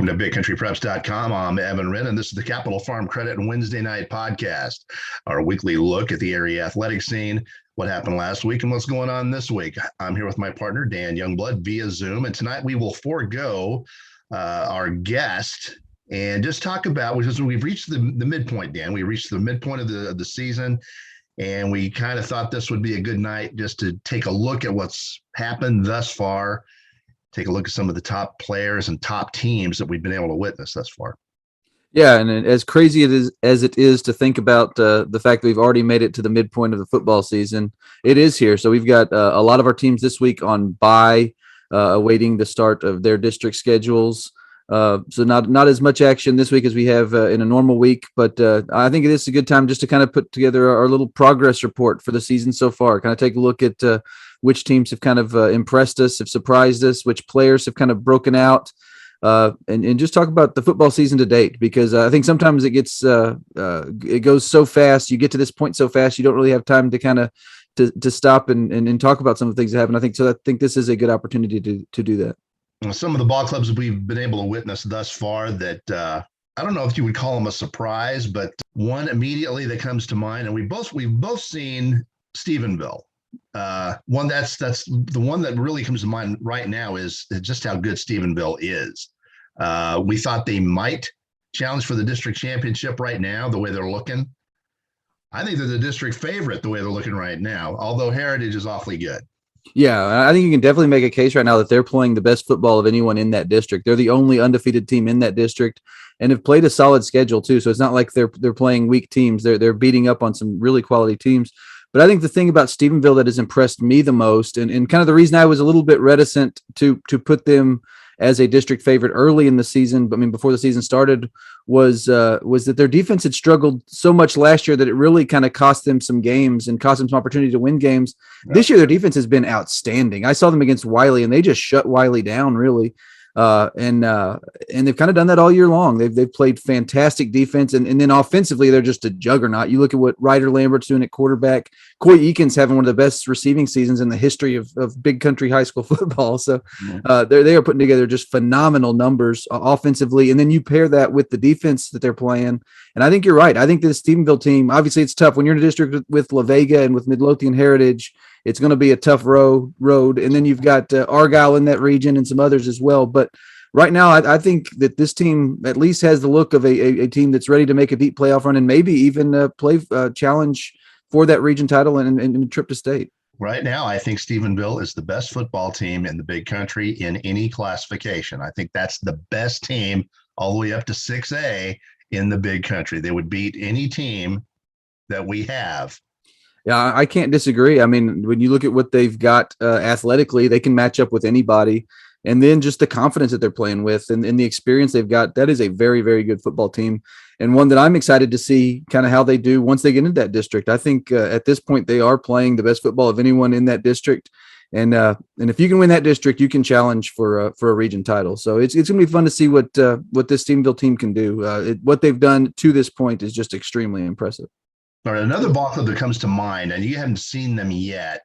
Welcome to BigCountryPreps.com. I'm Evan Wren, and this is the Capital Farm Credit Wednesday night podcast, our weekly look at the area athletic scene, what happened last week, and what's going on this week. I'm here with my partner, Dan Youngblood, via Zoom, and tonight we will forego our guest and just talk about, because we've reached the midpoint, Dan. We reached the midpoint of the season, and we kind of thought this would be a good night just to take a look at what's happened thus far, take a look at some of the top players and top teams that we've been able to witness thus far. Yeah, and as crazy as it is to think about the fact that we've already made it to the midpoint of the football season, it is here. So we've got a lot of our teams this week on bye, awaiting the start of their district schedules. So not as much action this week as we have in a normal week, but I think it is a good time just to kind of put together our little progress report for the season so far, kind of take a look at which teams have kind of impressed us, have surprised us, which players have kind of broken out, and just talk about the football season to date, because I think sometimes it goes so fast. You get to this point so fast, you don't really have time to kind of to stop and talk about some of the things that happen. I think this is a good opportunity to do that. Some of the ball clubs that we've been able to witness thus far that I don't know if you would call them a surprise, but one immediately that comes to mind, and we've both seen Stephenville. One that's the one that really comes to mind right now is just how good Stephenville is. We thought they might challenge for the district championship right now, the way they're looking. I think they're the district favorite the way they're looking right now, although Heritage is awfully good. Yeah, I think you can definitely make a case right now that they're playing the best football of anyone in that district. They're the only undefeated team in that district and have played a solid schedule too. So it's not like they're playing weak teams. They're beating up on some really quality teams. But I think the thing about Stephenville that has impressed me the most, and kind of the reason I was a little bit reticent to put them as a district favorite early in the season, but I mean before the season started, was that their defense had struggled so much last year that it really kind of cost them some games and cost them some opportunity to win games. Right. This year, their defense has been outstanding. I saw them against Wylie, and they just shut Wylie down, really. And they've kind of done that all year long. They've played fantastic defense, and then offensively they're just a juggernaut. You look at what Ryder Lambert's doing at quarterback. Coy Eakin's having one of the best receiving seasons in the history of big country high school football. So they are putting together just phenomenal numbers offensively, and then you pair that with the defense that they're playing. And I think you're right. I think this Stephenville team, obviously it's tough when you're in a district with La Vega and with Midlothian Heritage. It's going to be a tough road. And then you've got Argyle in that region and some others as well. But right now, I think that this team at least has the look of a team that's ready to make a deep playoff run and maybe even play challenge for that region title and a trip to state. Right now, I think Stephenville is the best football team in the big country in any classification. I think that's the best team all the way up to 6A in the big country. They would beat any team that we have. Yeah, I can't disagree. I mean, when you look at what they've got athletically, they can match up with anybody. And then just the confidence that they're playing with and the experience they've got, that is a very, very good football team. And one that I'm excited to see kind of how they do once they get into that district. I think at this point, they are playing the best football of anyone in that district. And if you can win that district, you can challenge for a region title. So it's going to be fun to see what this Stephenville team can do. What they've done to this point is just extremely impressive. All right, another ball club that comes to mind, and you haven't seen them yet,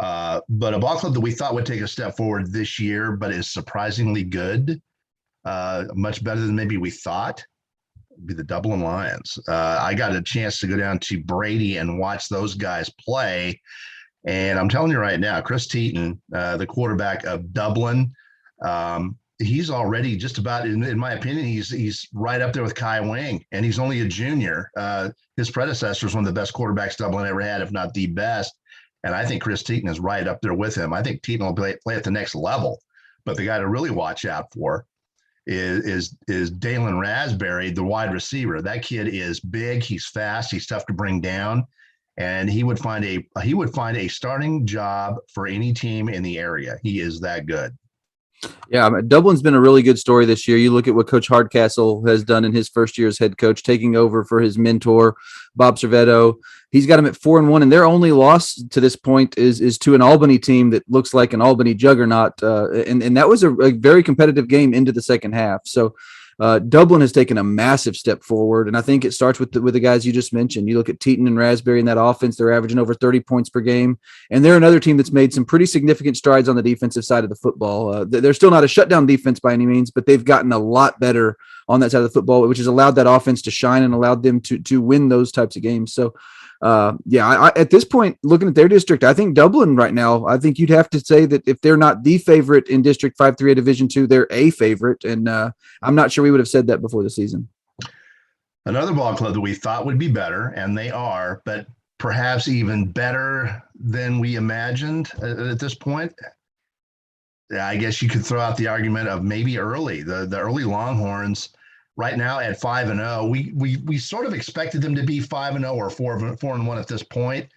but a ball club that we thought would take a step forward this year, but is surprisingly good, much better than maybe we thought, would be the Dublin Lions. I got a chance to go down to Brady and watch those guys play, and I'm telling you right now, Chris Teaton, the quarterback of Dublin, he's already just about, in my opinion, he's right up there with Kai Wing, and he's only a junior. His predecessor was one of the best quarterbacks Dublin ever had, if not the best. And I think Chris Teaton is right up there with him. I think Teaton will play at the next level. But the guy to really watch out for is Dalen Raspberry, the wide receiver. That kid is big. He's fast. He's tough to bring down. And he would find a starting job for any team in the area. He is that good. Yeah, I mean, Dublin's been a really good story this year. You look at what Coach Hardcastle has done in his first year as head coach, taking over for his mentor, Bob Servetto. He's got him at 4-1, and their only loss to this point is to an Albany team that looks like an Albany juggernaut. And that was a very competitive game into the second half. So Dublin has taken a massive step forward, and I think it starts with the guys you just mentioned. You look at Teton and Raspberry in that offense; they're averaging over 30 points per game, and they're another team that's made some pretty significant strides on the defensive side of the football. They're still not a shutdown defense by any means, but they've gotten a lot better on that side of the football, which has allowed that offense to shine and allowed them to win those types of games. So I at this point, looking at their district, I think Dublin right now, I think you'd have to say that if they're not the favorite in District 5-3A Division 2, they're a favorite. And I'm not sure we would have said that before the season. Another ball club that we thought would be better, and they are, but perhaps even better than we imagined at this point. I guess you could throw out the argument of maybe early, the early Longhorns. Right now at 5-0, we sort of expected them to be 5-0 or 4-1 at this point,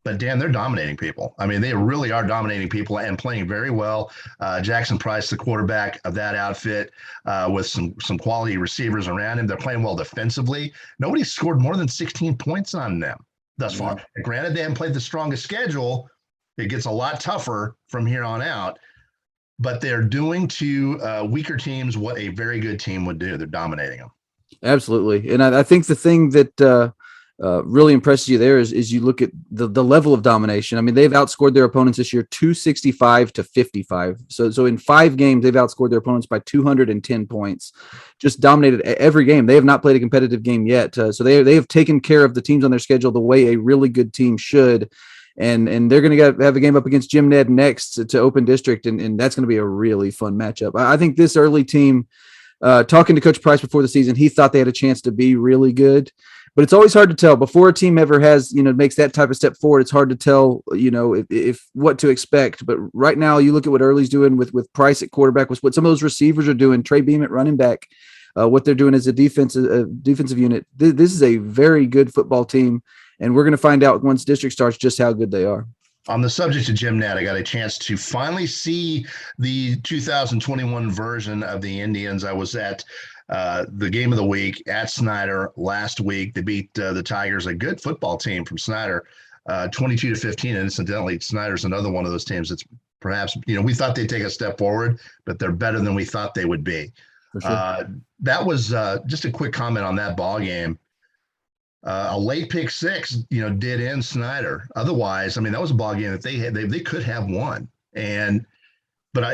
but Dan, they're dominating people. I mean, they really are dominating people and playing very well. Jackson Price, the quarterback of that outfit, with some quality receivers around him. They're playing well defensively. Nobody's scored more than 16 points on them thus far. And granted, they haven't played the strongest schedule. It gets a lot tougher from here on out. But they're doing to weaker teams what a very good team would do. They're dominating them. Absolutely. And I think the thing that really impresses you there is you look at the level of domination. I mean, they've outscored their opponents this year 265-55. So in 5 games, they've outscored their opponents by 210 points. Just dominated every game. They have not played a competitive game yet. So they have taken care of the teams on their schedule the way a really good team should. And they're going to have a game up against Jim Ned next to open district, and that's going to be a really fun matchup. I think this early team, talking to Coach Price before the season, he thought they had a chance to be really good, but it's always hard to tell before a team ever has, makes that type of step forward. It's hard to tell, if what to expect. But right now, you look at what Early's doing with Price at quarterback, with what some of those receivers are doing, Trey Beam at running back, what they're doing as a defensive unit. This is a very good football team. And we're going to find out once district starts just how good they are. On the subject of Jim Ned, I got a chance to finally see the 2021 version of the Indians. I was at the game of the week at Snyder last week. They beat the Tigers, a good football team from Snyder, 22-15. And incidentally, Snyder's another one of those teams that's perhaps, we thought they'd take a step forward, but they're better than we thought they would be. For sure. That was just a quick comment on that ball game. A late pick six, did end Snyder. Otherwise, I mean, that was a ball game that they could have won. But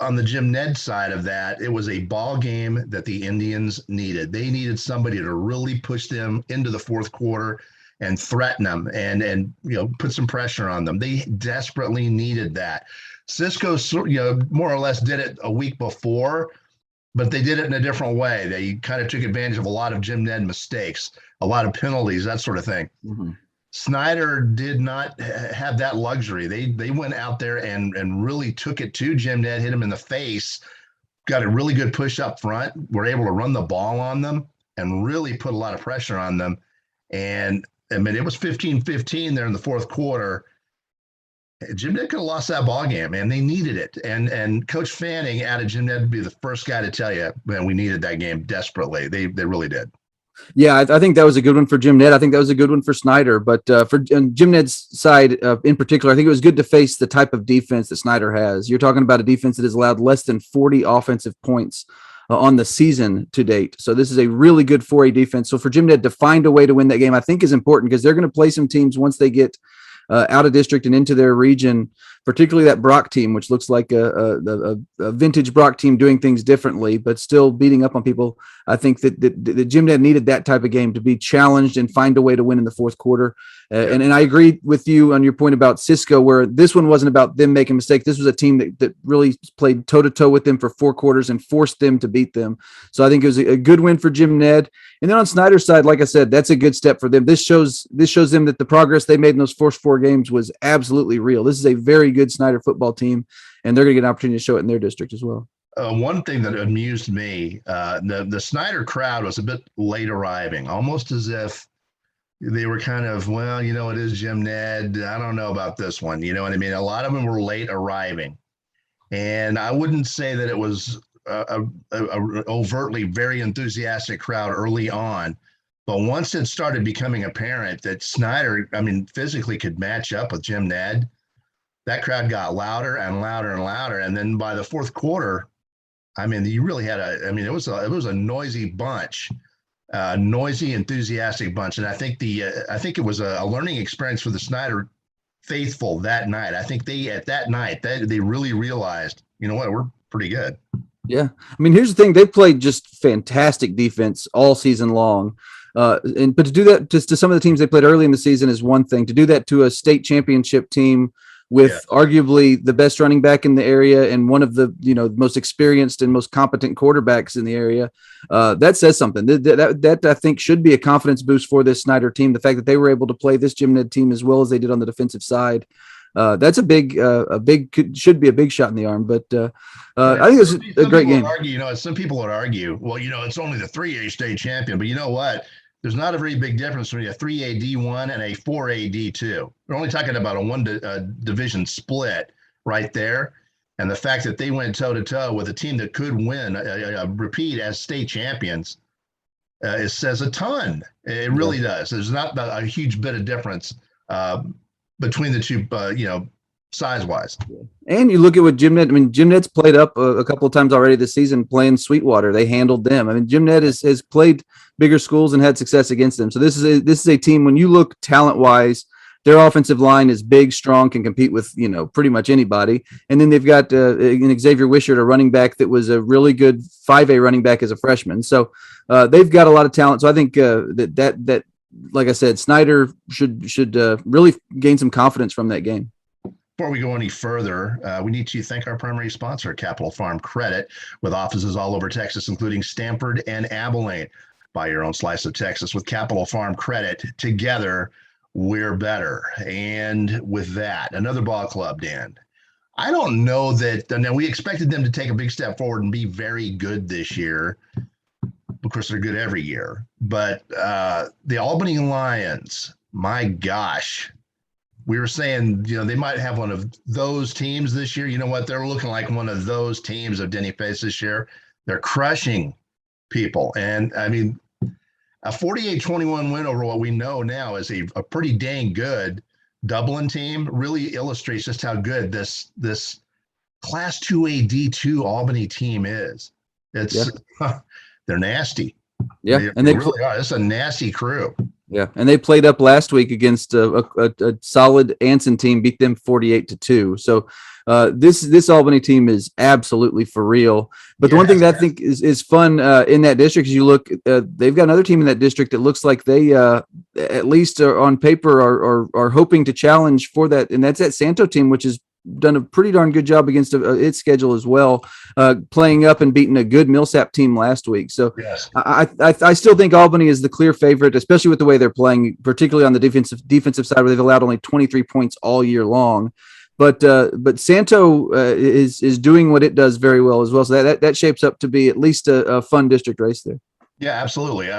on the Jim Ned side of that, it was a ball game that the Indians needed. They needed somebody to really push them into the fourth quarter and threaten them and put some pressure on them. They desperately needed that. Cisco, more or less did it a week before, but they did it in a different way. They kind of took advantage of a lot of Jim Ned mistakes, a lot of penalties, that sort of thing. Mm-hmm. Snyder did not have that luxury. They went out there and really took it to Jim Ned, hit him in the face, got a really good push up front, were able to run the ball on them and really put a lot of pressure on them. And I mean, it was 15-15 there in the fourth quarter. Jim Ned could have lost that ball game, and they needed it. And Coach Fanning added Jim Ned to be the first guy to tell you, man, we needed that game desperately. They really did. Yeah, I think that was a good one for Jim Ned. I think that was a good one for Snyder. But for Jim Ned's side in particular, I think it was good to face the type of defense that Snyder has. You're talking about a defense that has allowed less than 40 offensive points on the season to date. So this is a really good 4A defense. So for Jim Ned to find a way to win that game, I think is important because they're going to play some teams once they get out of district and into their region, particularly that Brock team, which looks like a vintage Brock team doing things differently, but still beating up on people. I think that Jim Ned needed that type of game to be challenged and find a way to win in the fourth quarter. And I agree with you on your point about Cisco, where this one wasn't about them making mistakes. This was a team that really played toe-to-toe with them for 4 quarters and forced them to beat them. So I think it was a good win for Jim Ned. And then on Snyder's side, like I said, that's a good step for them. This shows them that the progress they made in those first 4 games was absolutely real. This is a very good Snyder football team, and they're going to get an opportunity to show it in their district as well. One thing that amused me, the Snyder crowd was a bit late arriving, almost as if they were kind of, well, it is Jim Ned. I don't know about this one. You know what I mean? A lot of them were late arriving. And I wouldn't say that it was a overtly very enthusiastic crowd early on. But once it started becoming apparent that Snyder, physically could match up with Jim Ned, that crowd got louder and louder and louder. And then by the fourth quarter, I mean, you really had it was a noisy bunch, noisy, enthusiastic bunch. And I think it was a learning experience for the Snyder faithful that night. I think they really realized, you know what, we're pretty good. Yeah. I mean, here's the thing. They played just fantastic defense all season long. But to do that just to some of the teams they played early in the season is one thing. To do that to a state championship team with arguably the best running back in the area and one of the most experienced and most competent quarterbacks in the area, that says something. That I think should be a confidence boost for this Snyder team. The fact that they were able to play this Gym Ned team as well as they did on the defensive side, that's should be a big shot in the arm. But I think it's a great game. Some people would argue, well, it's only the 3A state champion, but you know what? There's not a very big difference between a 3A D1 and a 4A D2. We're only talking about a division split right there. And the fact that they went toe-to-toe with a team that could win a repeat as state champions, it says a ton. It really does. There's not a huge bit of difference between the two, size-wise. And you look at what Gym Ned, Gym Ned's played up a couple of times already this season playing Sweetwater. They handled them. Gym Ned has played bigger schools and had success against them. So this is a team, when you look talent-wise, their offensive line is big, strong, can compete with, pretty much anybody. And then they've got an Xavier Wishart, a running back that was a really good 5A running back as a freshman. So they've got a lot of talent. So I think that like I said, Snyder should really gain some confidence from that game. Before we go any further, we need to thank our primary sponsor, Capital Farm Credit, with offices all over Texas, including Stamford and Abilene. Buy your own slice of Texas with Capital Farm Credit. Together, we're better. And with that, another ball club, Dan. I don't know that. Now, we expected them to take a big step forward and be very good this year. Of course, they're good every year. But the Albany Lions, my gosh. We were saying, they might have one of those teams this year. You know what? They're looking like one of those teams of Denny Face this year. They're crushing people. And, a 48-21 win over what we know now is a pretty dang good Dublin team really illustrates just how good this Class 2A D2 Albany team is. They're nasty. Yeah, they really are. It's a nasty crew. Yeah, and they played up last week against a solid Anson team, beat them 48-2. So this Albany team is absolutely for real. But the one thing that I think is fun in that district is you look, they've got another team in that district that looks like they at least on paper are hoping to challenge for that, and that's that Santo team, which has done a pretty darn good job against its schedule as well, playing up and beating a good Millsap team last week. So I still think Albany is the clear favorite, especially with the way they're playing, particularly on the defensive side where they've allowed only 23 points all year long. But Santo is doing what it does very well as well. So that shapes up to be at least a fun district race there. Yeah, absolutely.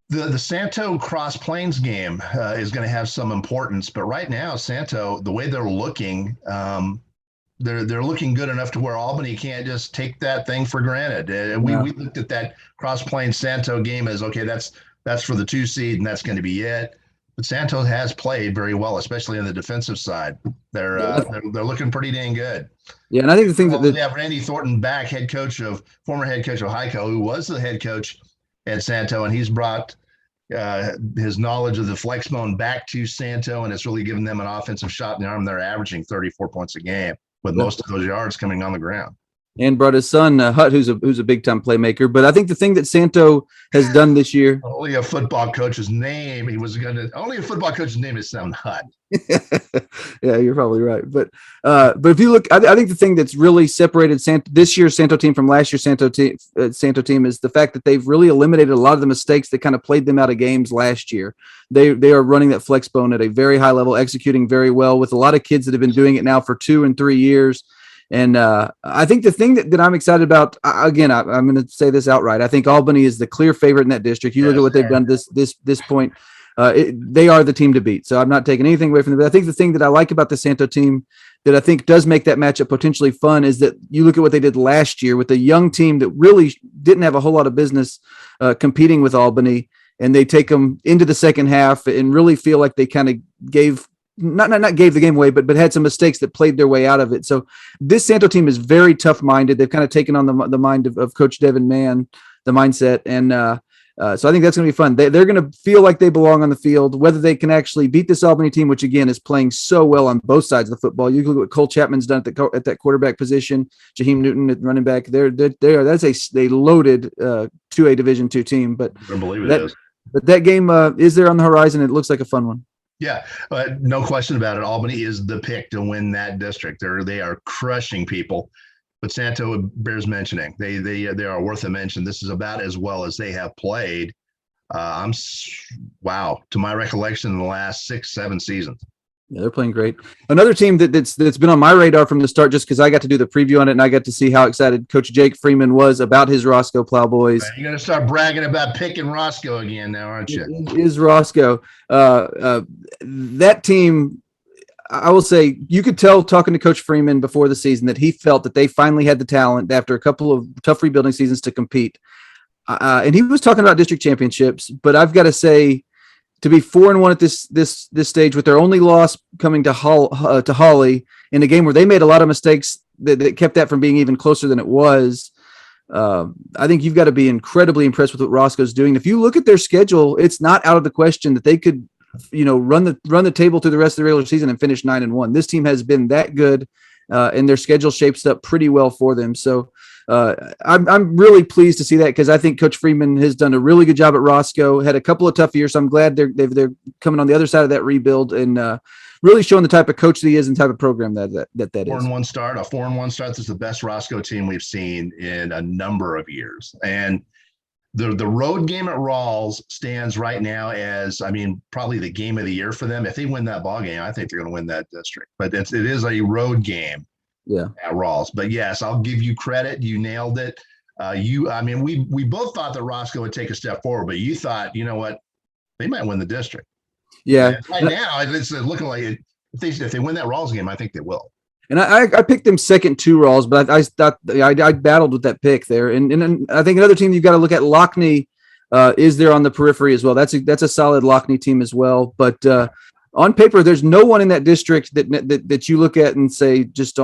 The Santo Cross Plains game is going to have some importance, but right now Santo, the way they're looking, they're looking good enough to where Albany can't just take that thing for granted. We looked at that Cross Plains Santo game as okay, that's for the 2 seed and that's going to be it. But Santo has played very well, especially on the defensive side. They're looking pretty dang good. Yeah, and I think the thing they have Randy Thornton back, former head coach of Hico, who was the head coach at Santo, and he's brought his knowledge of the flex bone back to Santo, and it's really given them an offensive shot in the arm. They're averaging 34 points a game with most of those yards coming on the ground. And brought his son Hutt, who's a big time playmaker. But I think the thing that Santo has done this year, only a football coach's name is sound Hutt. Yeah, you're probably right. But if you look, I think the thing that's really separated this year's Santo team from last year's Santo team is the fact that they've really eliminated a lot of the mistakes that kind of played them out of games last year. They are running that flex bone at a very high level, executing very well with a lot of kids that have been doing it now for 2 and 3 years. And I think the thing that I'm excited about, again, I'm going to say this outright. I think Albany is the clear favorite in that district. You look at what they've done this point. They are the team to beat. So I'm not taking anything away from them. But I think the thing that I like about the Santo team that I think does make that matchup potentially fun is that you look at what they did last year with a young team that really didn't have a whole lot of business competing with Albany. And they take them into the second half and really feel like they kind of gave not gave the game away, but had some mistakes that played their way out of it. So this Santo team is very tough minded. They've kind of taken on the mind of Coach Devin Mann, the mindset. And so I think that's going to be fun. They're going to feel like they belong on the field, whether they can actually beat this Albany team, which again is playing so well on both sides of the football. You look at what Cole Chapman's done at that quarterback position, Jaheim Newton at running back. That's a loaded 2A Division II team. But I believe it is. But that game is there on the horizon. It looks like a fun one. Yeah, no question about it. Albany is the pick to win that district. They are crushing people, but Santo bears mentioning. They are worth a mention. This is about as well as they have played. Wow, to my recollection, in the last 6-7 seasons. Yeah, they're playing great. Another team that's been on my radar from the start, just because I got to do the preview on it and I got to see how excited Coach Jake Freeman was about his Roscoe Plowboys. You're going to start bragging about picking Roscoe again now, aren't you? It is Roscoe. That team, I will say, you could tell talking to Coach Freeman before the season that he felt that they finally had the talent after a couple of tough rebuilding seasons to compete. And he was talking about district championships, but I've got to say, to be 4-1 at this stage with their only loss coming to Holly in a game where they made a lot of mistakes that kept that from being even closer than it was. I think you've got to be incredibly impressed with what Roscoe's doing. If you look at their schedule, it's not out of the question that they could, run the table through the rest of the regular season and finish 9-1. This team has been that good, and their schedule shapes up pretty well for them. So I'm really pleased to see that, because I think Coach Freeman has done a really good job at Roscoe. Had a couple of tough years, so I'm glad they're coming on the other side of that rebuild and really showing the type of coach that he is and type of program that is. 4-1 start, a 4-1 start. This is the best Roscoe team we've seen in a number of years, and the road game at Rawls stands right now as, probably the game of the year for them. If they win that ball game, I think they're going to win that district. But it is a road game. Yeah, at Rawls. But yes, I'll give you credit. You nailed it. We both thought that Roscoe would take a step forward, but you thought, you know what, they might win the district. Yeah. And right now, it's looking like it, if they win that Rawls game, I think they will. And I picked them second to Rawls, but I thought I battled with that pick there. And I think another team you've got to look at, Lockney, is there on the periphery as well. That's a solid Lockney team as well. But on paper, there's no one in that district that you look at and say just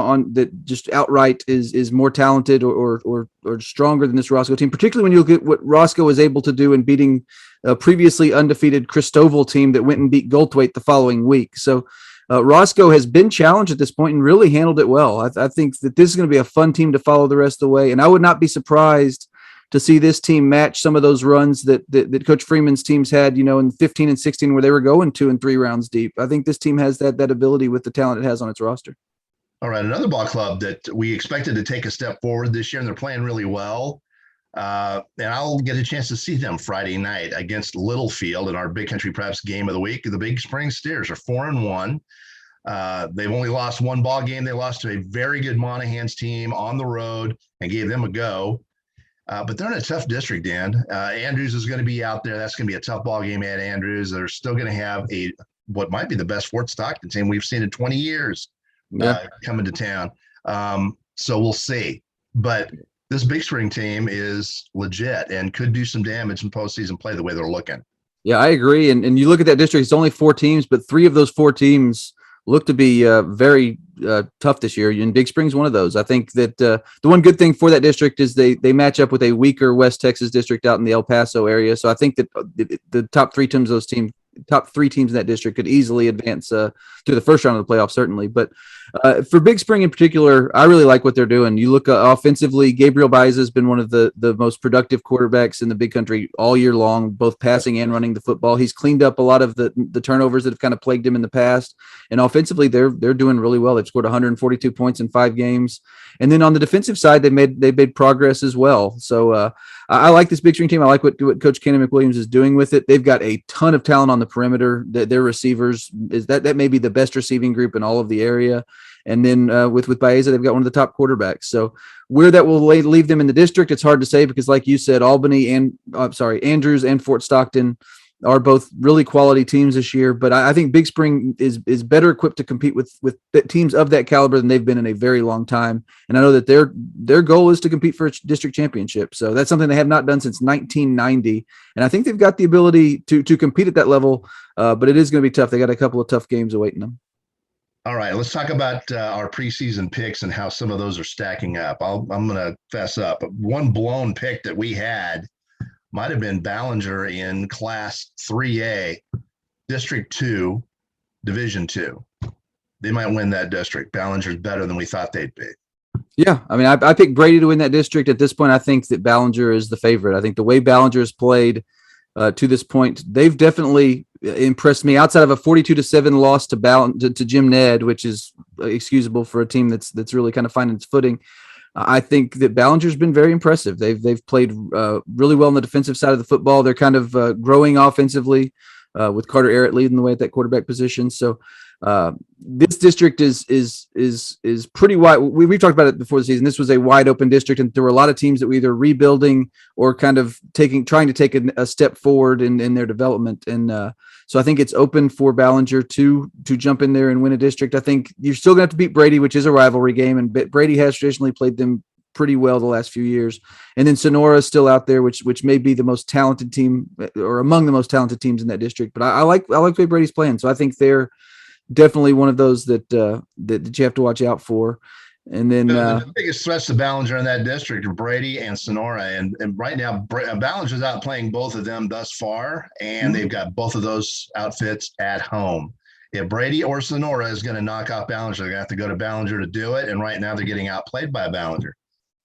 outright is more talented or stronger than this Roscoe team, particularly when you look at what Roscoe was able to do in beating a previously undefeated Christoval team that went and beat Goldthwaite the following week. So Roscoe has been challenged at this point and really handled it well. I think that this is going to be a fun team to follow the rest of the way, and I would not be surprised to see this team match some of those runs that Coach Freeman's teams had, in 15 and 16, where they were going 2 and 3 rounds deep. I think this team has that ability with the talent it has on its roster. All right, another ball club that we expected to take a step forward this year, and they're playing really well. And I'll get a chance to see them Friday night against Littlefield in our Big Country Preps game of the week. The Big Spring Steers are 4-1. They've only lost one ball game. They lost to a very good Monahans team on the road and gave them a go. But they're in a tough district, Dan. Andrews is going to be out there. That's going to be a tough ball game at Andrews. They're still going to have what might be the best Fort Stockton team we've seen in 20 years coming to town. So we'll see. But this Big Spring team is legit and could do some damage in postseason play the way they're looking. Yeah, I agree. And you look at that district, it's only 4 teams, but 3 of those 4 teams look to be very tough this year. And Big Spring's one of those. I think that the one good thing for that district is they match up with a weaker West Texas district out in the El Paso area. So I think that the top 3 teams in that district could easily advance to the first round of the playoffs, certainly. But for Big Spring in particular, I really like what they're doing. You look offensively, Gabriel Baeza has been one of the most productive quarterbacks in the Big Country all year long, both passing and running the football. He's cleaned up a lot of the turnovers that have kind of plagued him in the past. And offensively, they're doing really well. They've scored 142 points in 5 games. And then on the defensive side, they made progress as well. So I like this Big Spring team. I like what Coach Kenny McWilliams is doing with it. They've got a ton of talent on the perimeter. Their receivers that may be the best receiving group in all of the area. And then with Baeza, they've got one of the top quarterbacks. So where that will leave them in the district, it's hard to say because, like you said, Andrews and Fort Stockton are both really quality teams this year. But I think Big Spring is better equipped to compete with teams of that caliber than they've been in a very long time. And I know that their goal is to compete for a district championship. So that's something they have not done since 1990. And I think they've got the ability to compete at that level. But it is going to be tough. They got a couple of tough games awaiting them. All right, let's talk about our preseason picks and how some of those are stacking up. I'm going to fess up. One blown pick that we had might have been Ballinger in Class 3A, District 2, Division 2. They might win that district. Ballinger's better than we thought they'd be. Yeah, I mean, I picked Brady to win that district. At this point, I think that Ballinger is the favorite. I think the way Ballinger has played to this point, they've definitely impressed me. Outside of a 42-7 loss to Jim Ned, which is excusable for a team that's really kind of finding its footing. I think that Ballinger's been very impressive. They've played really well on the defensive side of the football. They're kind of growing offensively with Carter Arrett leading the way at that quarterback position. So this district is pretty wide. We've talked about it before the season. This was a wide open district, and there were a lot of teams that were either rebuilding or kind of trying to take a step forward in their development. And so I think it's open for Ballinger to jump in there and win a district. I think you're still going to have to beat Brady, which is a rivalry game, and Brady has traditionally played them pretty well the last few years. And then Sonora is still out there, which may be the most talented team or among the most talented teams in that district. But I like the way Brady's playing, so I think they're definitely one of those that you have to watch out for. And then the biggest threats to Ballinger in that district are Brady and Sonora. And right now, Ballinger's out playing both of them thus far, and they've got both of those outfits at home. If Brady or Sonora is going to knock off Ballinger, they're going to have to go to Ballinger to do it. And right now, they're getting outplayed by Ballinger.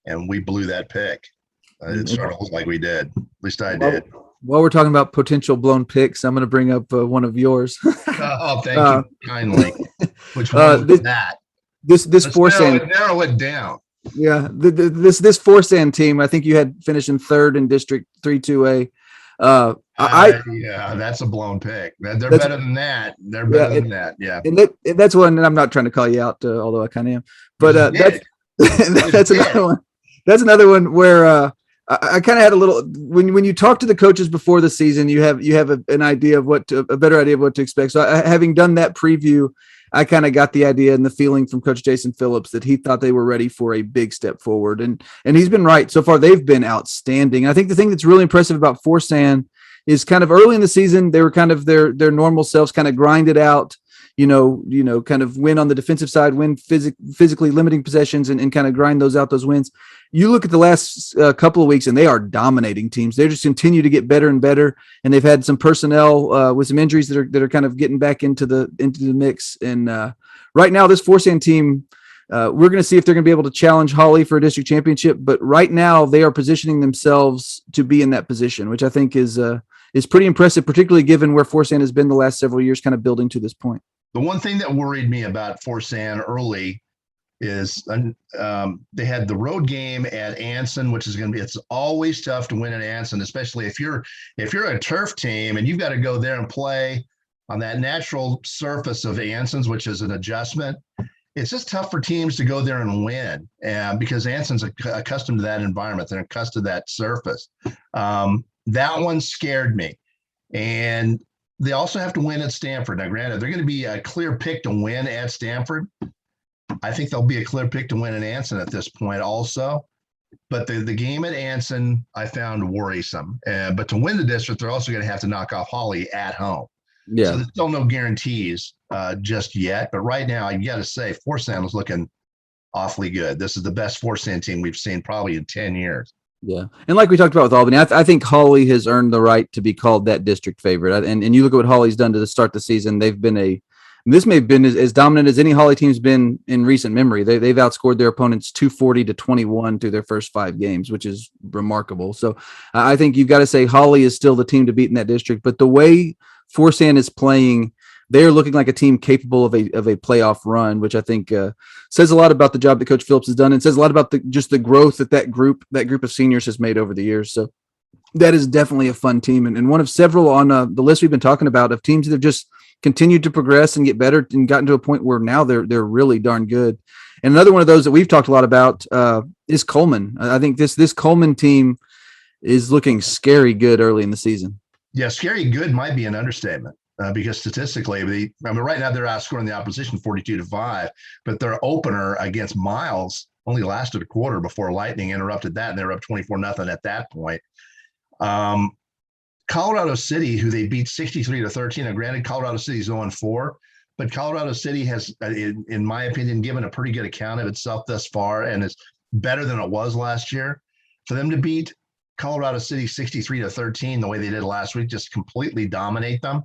And we blew that pick. It sort of looked like we did. At least I did. While we're talking about potential blown picks, I'm going to bring up one of yours. Thank you kindly. Which one was that? This Forsan. Narrow it down. Yeah, this Forsan team. I think you had finishing third in District 3-2A. Yeah, that's a blown pick. They're better than that. They're better than that. Yeah, and that's one. And I'm not trying to call you out, although I kind of am. But that's another one. That's another one where I kind of had a little when you talk to the coaches before the season, you have an idea of a better idea of what to expect. So having done that preview, I kind of got the idea and the feeling from Coach Jason Phillips that he thought they were ready for a big step forward, and he's been right so far. They've been outstanding. I think the thing that's really impressive about Forsan is kind of early in the season they were kind of their normal selves, kind of grinded out. Kind of win on the defensive side, win physically limiting possessions and kind of grind those wins. You look at the last couple of weeks and they are dominating teams. They just continue to get better and better. And they've had some personnel with some injuries that are kind of getting back into the mix. And right now this Forsan team, we're going to see if they're going to be able to challenge Holly for a district championship. But right now they are positioning themselves to be in that position, which I think is pretty impressive, particularly given where Forsan has been the last several years, kind of building to this point. The one thing that worried me about Forsan early is they had the road game at Anson, which is going to be, it's always tough to win at Anson, especially if you're a turf team and you've got to go there and play on that natural surface of Anson's, which is an adjustment. It's just tough for teams to go there and win because Anson's accustomed to that environment. They're accustomed to that surface. That one scared me. And they also have to win at Stanford. Now, granted, they're going to be a clear pick to win at Stanford. I think they'll be a clear pick to win at Anson at this point also. But the game at Anson I found worrisome. But to win the district, they're also going to have to knock off Holly at home. Yeah. So there's still no guarantees just yet. But right now, I got to say, Forsan is looking awfully good. This is the best Forsan team we've seen probably in 10 years. Yeah. And like we talked about with Albany, I think Holly has earned the right to be called that district favorite. And you look at what Holly's done to start the season. They've been this may have been as dominant as any Holly team's been in recent memory. They've outscored their opponents 240-21 through their first 5 games, which is remarkable. So I think you've got to say Holly is still the team to beat in that district. But the way Forsan is playing, they're looking like a team capable of a playoff run, which I think says a lot about the job that Coach Phillips has done, and says a lot about the growth that group of seniors has made over the years. So that is definitely a fun team, and one of several on the list we've been talking about of teams that have just continued to progress and get better and gotten to a point where now they're really darn good. And another one of those that we've talked a lot about is Coleman. I think this Coleman team is looking scary good early in the season. Yeah, scary good might be an understatement. Because statistically, right now they're outscoring the opposition 42-5, but their opener against Miles only lasted a quarter before Lightning interrupted that, and they were up 24-0 at that point. Colorado City, who they beat 63-13, and granted Colorado City's 0-4, but Colorado City has, in my opinion, given a pretty good account of itself thus far, and is better than it was last year. For them to beat Colorado City 63-13 the way they did last week, just completely dominate them,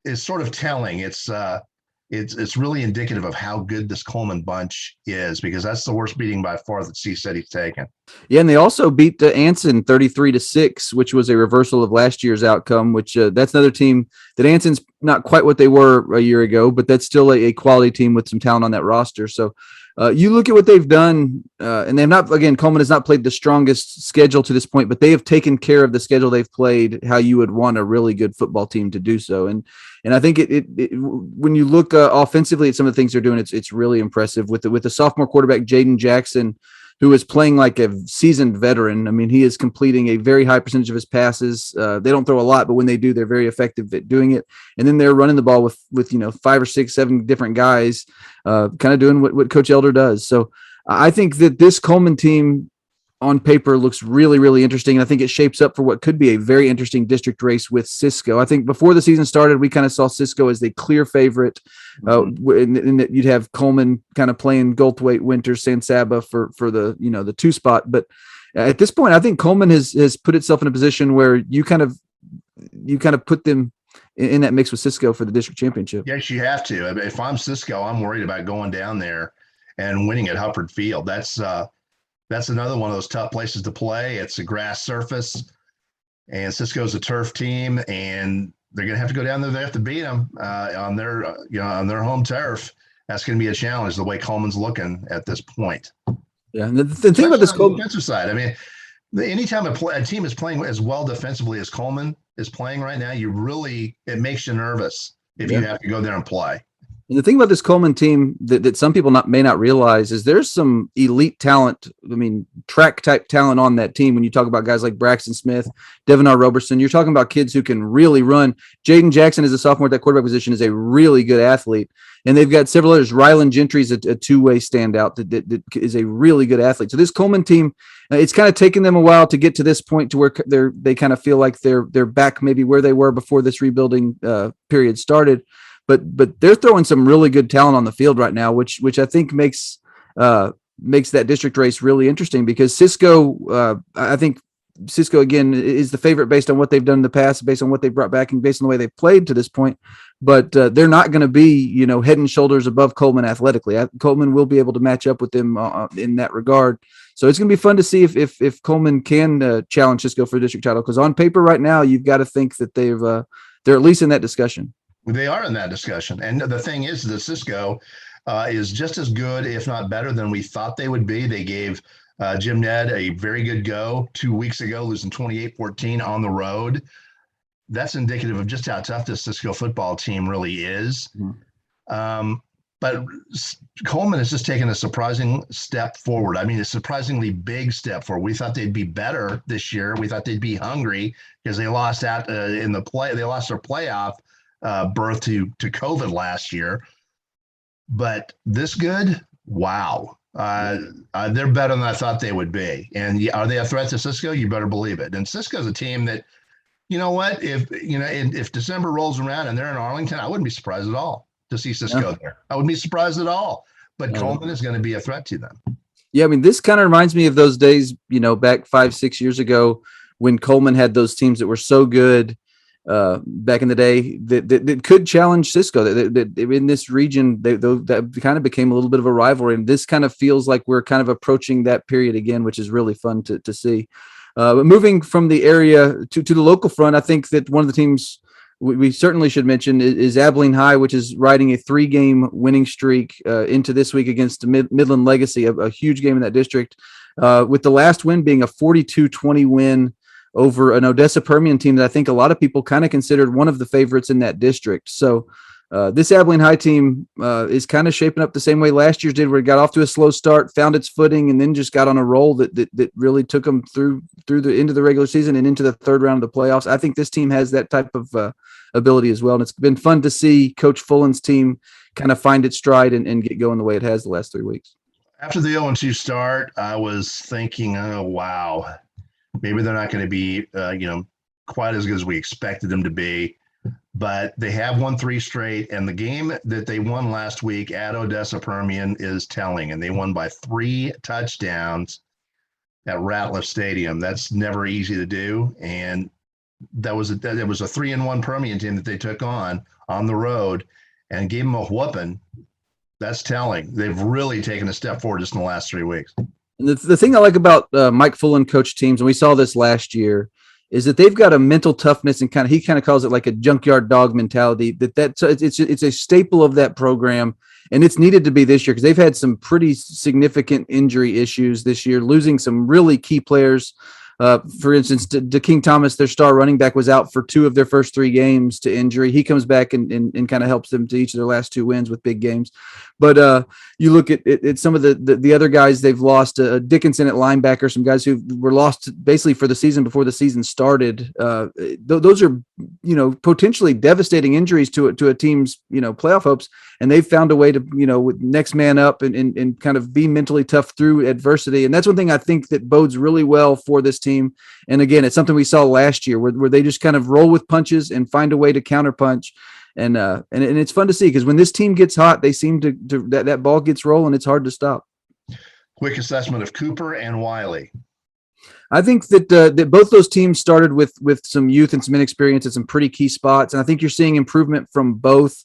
is sort of telling. It's really indicative of how good this Coleman bunch is, because that's the worst beating by far that C City's taken. Yeah, and they also beat Anson 33-6, which was a reversal of last year's outcome. Which that's another team that Anson's not quite what they were a year ago, but that's still a quality team with some talent on that roster. So you look at what they've done, and they've not, again, Coleman has not played the strongest schedule to this point, but they have taken care of the schedule they've played how you would want a really good football team to do so. And I think it when you look offensively at some of the things they're doing, it's really impressive with the sophomore quarterback Jaden Jackson, who is playing like a seasoned veteran. I mean, he is completing a very high percentage of his passes. They don't throw a lot, but when they do, they're very effective at doing it. And then they're running the ball with 5 or 6, 7 different guys, kind of doing what Coach Elder does. So I think that this Coleman team on paper looks really, really interesting. And I think it shapes up for what could be a very interesting district race with Cisco. I think before the season started, we kind of saw Cisco as the clear favorite. In that you'd have Coleman kind of playing Goldthwait, Winters, San Saba for the the 2 spot. But at this point, I think Coleman has put itself in a position where you kind of put them in that mix with Cisco for the district championship. Yes, you have to. I mean, if I'm Cisco, I'm worried about going down there and winning at Hufford Field. That's another one of those tough places to play. It's a grass surface, and Cisco's a turf team, and they're going to have to go down there. They have to beat them on their home turf. That's going to be a challenge, the way Coleman's looking at this point. Yeah, and the thing about this Coleman defensive side, I mean, anytime a team is playing as well defensively as Coleman is playing right now, it makes you nervous if you have to go there and play. And the thing about this Coleman team that some people may not realize is there's some elite talent. I mean, track type talent on that team. When you talk about guys like Braxton Smith, Devin R. Roberson, you're talking about kids who can really run. Jaden Jackson is a sophomore at that quarterback position, is a really good athlete. And they've got several others. Rylan Gentry is a 2-way standout that is a really good athlete. So this Coleman team, it's kind of taken them a while to get to this point to where they kind of feel like they're back maybe where they were before this rebuilding period started. But they're throwing some really good talent on the field right now, which I think makes that district race really interesting, because Cisco, I think Cisco again is the favorite based on what they've done in the past, based on what they've brought back, and based on the way they've played to this point. But they're not going to be head and shoulders above Coleman athletically. Coleman will be able to match up with them in that regard. So it's going to be fun to see if Coleman can challenge Cisco for the district title, because on paper right now you've got to think that they're at least in that discussion. They are in that discussion. And the thing is that Cisco is just as good, if not better, than we thought they would be. They gave Jim Ned a very good go 2 weeks ago, losing 28-14 on the road. That's indicative of just how tough this Cisco football team really is. But Coleman has just taken a surprising step forward. I mean, a surprisingly big step forward. We thought they'd be better this year. We thought they'd be hungry because they lost out in the play. They lost their playoff berth to COVID last year. But this good? Wow. They're better than I thought they would be. And are they a threat to Cisco? You better believe it. And Cisco's a team that, you know what, if December rolls around and they're in Arlington, I wouldn't be surprised at all to see Cisco there. I wouldn't be surprised at all. But Coleman is going to be a threat to them. Yeah, I mean, this kind of reminds me of those days, back 5-6 years ago when Coleman had those teams that were so good back in the day that could challenge Cisco. That in this region, that kind of became a little bit of a rivalry. And this kind of feels like we're kind of approaching that period again, which is really fun to see. But moving from the area to the local front, I think that one of the teams we certainly should mention is Abilene High, which is riding a 3-game winning streak into this week against Midland Legacy, a huge game in that district, with the last win being a 42-20 win over an Odessa Permian team that I think a lot of people kind of considered one of the favorites in that district. So this Abilene High team is kind of shaping up the same way last year's did, where it got off to a slow start, found its footing, and then just got on a roll that really took them through the into the regular season and into the third round of the playoffs. I think this team has that type of ability as well. And it's been fun to see Coach Fullen's team kind of find its stride and get going the way it has the last 3 weeks. After the 0-2 start, I was thinking, oh, wow, maybe they're not going to be, quite as good as we expected them to be. but they have won 3 straight. And the game that they won last week at Odessa Permian is telling, and they won by 3 touchdowns at Ratliff Stadium. That's never easy to do. And it was a 3-1 Permian team that they took on the road and gave them a whooping. That's telling. They've really taken a step forward just in the last 3 weeks. And the thing I like about Mike Fullen coach teams, and we saw this last year, is that they've got a mental toughness and he calls it like a junkyard dog mentality. It's a staple of that program, and it's needed to be this year because they've had some pretty significant injury issues this year, losing some really key players. For instance, King Thomas, their star running back, was out for 2 of their first 3 games to injury. He comes back and kind of helps them to each of their last 2 wins with big games. But you look at some of the other guys they've lost, Dickinson at linebacker, some guys who were lost basically for the season before the season started. Those are, potentially devastating injuries to a team's, playoff hopes. And they've found a way to, with next man up and kind of be mentally tough through adversity. And that's one thing I think that bodes really well for this team. And again, it's something we saw last year where they just kind of roll with punches and find a way to counterpunch. And it's fun to see because when this team gets hot, they seem to that ball gets rolling. It's hard to stop. Quick assessment of Cooper and Wylie. I think that both those teams started with some youth and some inexperience at some pretty key spots. And I think you're seeing improvement from both.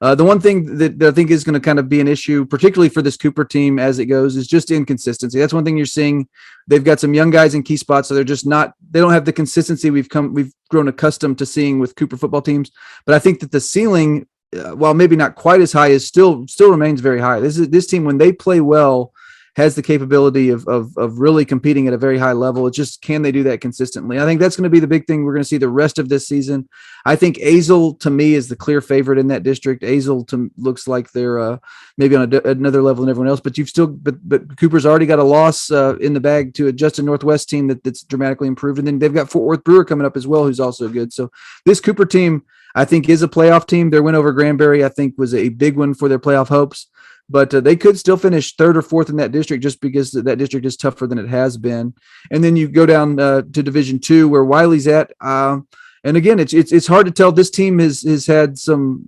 The one thing that I think is going to kind of be an issue, particularly for this Cooper team as it goes, is just inconsistency. That's one thing you're seeing. They've got some young guys in key spots, so they don't have the consistency we've grown accustomed to seeing with Cooper football teams. But I think that the ceiling, while maybe not quite as high, is still remains very high. This team, when they play well, has the capability of really competing at a very high level. It's just, can they do that consistently? I think that's going to be the big thing we're going to see the rest of this season. I think Azle, to me, is the clear favorite in that district. Azle looks like they're maybe on another level than everyone else, but but Cooper's already got a loss in the bag to a Justin Northwest team that's dramatically improved. And then they've got Fort Worth Brewer coming up as well, who's also good. So this Cooper team, I think, is a playoff team. Their win over Granbury, I think, was a big one for their playoff hopes. But they could still finish 3rd or 4th in that district just because that district is tougher than it has been. And then you go down to Division II where Wylie's at. And again, it's hard to tell. This team has had some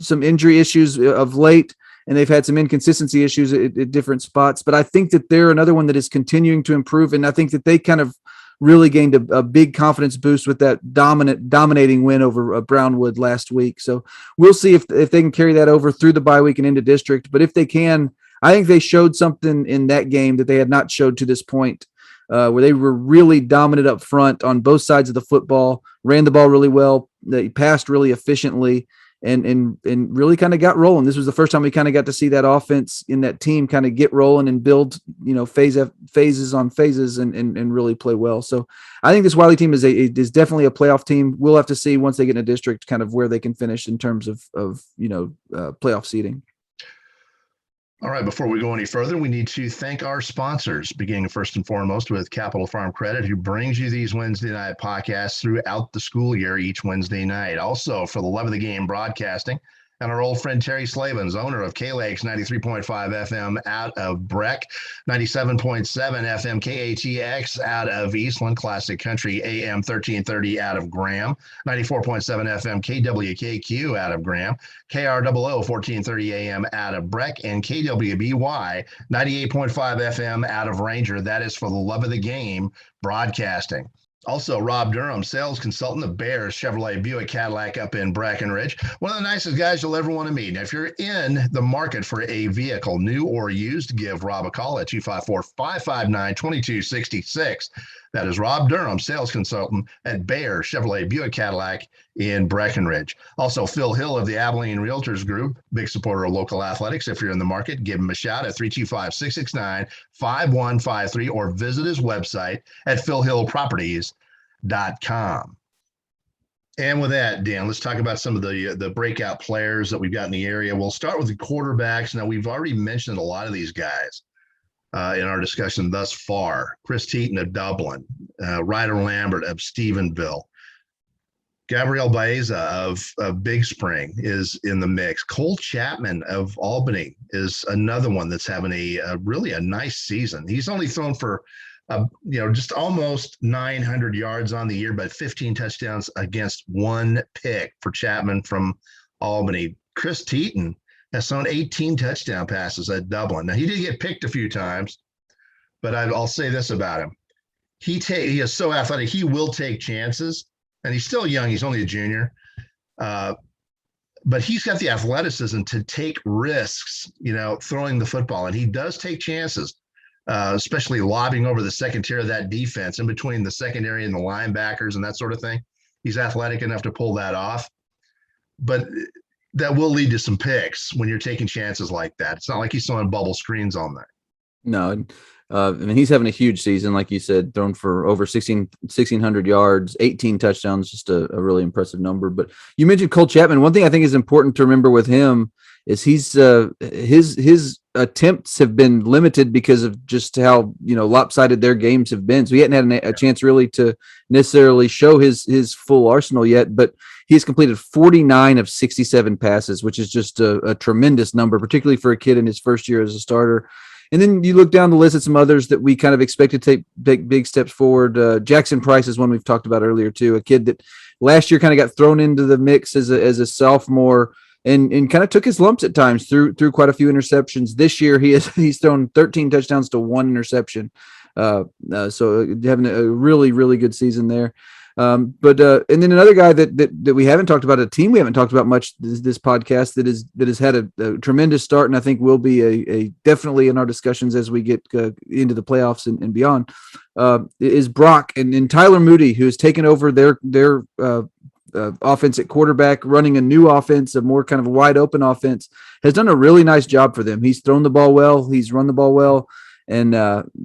injury issues of late, and they've had some inconsistency issues at different spots. But I think that they're another one that is continuing to improve, and I think that they kind of really gained a big confidence boost with that dominating win over Brownwood last week. So we'll see if they can carry that over through the bye week and into district. But if they can, I think they showed something in that game that they had not showed to this point, where they were really dominant up front on both sides of the football, ran the ball really well, they passed really efficiently, and really kind of got rolling. This was the first time we kind of got to see that offense in that team kind of get rolling and build, phases on phases and really play well. So I think this Wylie team is definitely a playoff team. We'll have to see once they get in a district kind of where they can finish in terms of playoff seeding. All right, before we go any further, we need to thank our sponsors, beginning first and foremost with Capital Farm Credit, who brings you these Wednesday night podcasts throughout the school year each Wednesday night. Also, for the Love of the Game Broadcasting, and our old friend Terry Slavens, owner of KLAX 93.5 FM out of Breck, 97.7 FM KATX out of Eastland, Classic Country AM 1330 out of Graham, 94.7 FM KWKQ out of Graham, KROO 1430 AM out of Breck, and KWBY 98.5 FM out of Ranger. That is for the Love of the Game Broadcasting. Also, Rob Durham, sales consultant of Bears Chevrolet Buick Cadillac up in Brackenridge. One of the nicest guys you'll ever want to meet. Now, if you're in the market for a vehicle, new or used, give Rob a call at 254-559-2266. That is Rob Durham, sales consultant at Bears Chevrolet Buick Cadillac in Breckenridge. Also, Phil Hill of the Abilene Realtors Group, big supporter of local athletics. If you're in the market, give him a shout at 325-669-5153 or visit his website at philhillproperties.com. And with that, Dan, let's talk about some of the breakout players that we've got in the area. We'll start with the quarterbacks. Now, we've already mentioned a lot of these guys in our discussion thus far. Chris Teaton of Dublin, Ryder Lambert of Stephenville, Gabriel Baeza of Big Spring is in the mix. Cole Chapman of Albany is another one that's having a really nice season. He's only thrown for just almost 900 yards on the year, but 15 touchdowns against one pick for Chapman from Albany. Chris Teton has thrown 18 touchdown passes at Dublin. Now, he did get picked a few times, but I'll say this about him. He is so athletic. He will take chances, and he's still young. He's only a junior. But he's got the athleticism to take risks, throwing the football. And he does take chances, especially lobbing over the second tier of that defense in between the secondary and the linebackers and that sort of thing. He's athletic enough to pull that off. But that will lead to some picks when you're taking chances like that. It's not like he's throwing bubble screens all night. No, he's having a huge season, like you said, thrown for over 1,600 yards, 18 touchdowns, just a really impressive number. But you mentioned Cole Chapman. One thing I think is important to remember with him is his attempts have been limited because of just how lopsided their games have been. So he hadn't had a chance really to necessarily show his full arsenal yet, but he's completed 49 of 67 passes, which is just a tremendous number, particularly for a kid in his first year as a starter. And then you look down the list at some others that we kind of expect to take big steps forward. Jackson Price is one we've talked about earlier too, a kid that last year kind of got thrown into the mix as a sophomore and kind of took his lumps at times through quite a few interceptions. This year he's thrown 13 touchdowns to 1 interception. So having a really, really good season there. And then another guy that we haven't talked about, a team we haven't talked about much this podcast that has had a tremendous start, and I think will be a definitely in our discussions as we get into the playoffs and beyond, is Brock and Tyler Moody, who has taken over their offense at quarterback, running a new offense, a more kind of wide open offense, has done a really nice job for them. He's thrown the ball well, he's run the ball well, and